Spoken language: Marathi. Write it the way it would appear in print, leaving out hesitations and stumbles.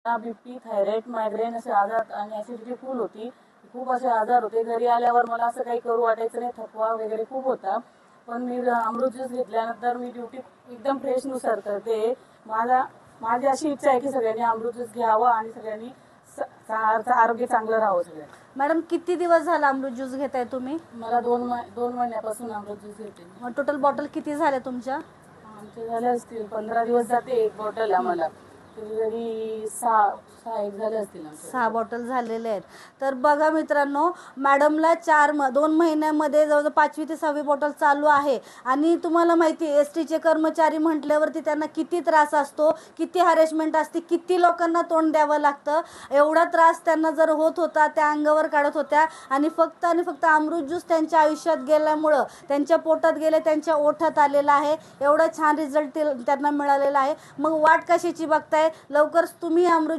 बीपी, थायरॉइड, मायग्रेन असे आजार आणि ॲसिडिटी फुल होती. खूप असे आजार होते. घरी आल्यावर मला असं काही करू वाटायचं नाही, थकवा वगैरे खूप होता. पण मी अमृत ज्यूस घेतल्यानंतर मी ड्युटी एकदम फ्रेशनुसार करते. माझी अशी इच्छा आहे की सगळ्यांनी अमृत ज्यूस घ्यावं आणि सगळ्यांनी आरोग्य चांगलं राहावं सगळ्यांनी. मॅडम किती दिवस झाला अमृत ज्यूस घेताय तुम्ही? मला 2 महिन्यापासून अमृत ज्यूस घेते. टोटल बॉटल किती झाल्या तुमच्या? आमचे झाले असतील 15 दिवस जाते एक बॉटल आम्हाला. तरी 6 एक झाले असतील. 6 बॉटल झालेले आहेत. तर बघा मित्रांनो, मॅडमला 2 महिन्यामध्ये जवळजवळ 5वी ते 6वी बॉटल चालू आहे. आणि तुम्हाला माहिती आहे एस टीचे कर्मचारी म्हटल्यावरती त्यांना किती त्रास असतो, किती हॅरेसमेंट असते, किती लोकांना तोंड द्यावं लागतं. एवढा त्रास त्यांना जर होत होता त्या अंगावर काढत होत्या. आणि फक्त अमृत ज्यूस त्यांच्या आयुष्यात गेल्यामुळं त्यांच्या पोटात गेले, त्यांच्या ओठात आलेला आहे. एवढा छान रिझल्ट त्यांना मिळालेला आहे. मग वाट कशाची बघताय? लवकर तुम्ही अमृत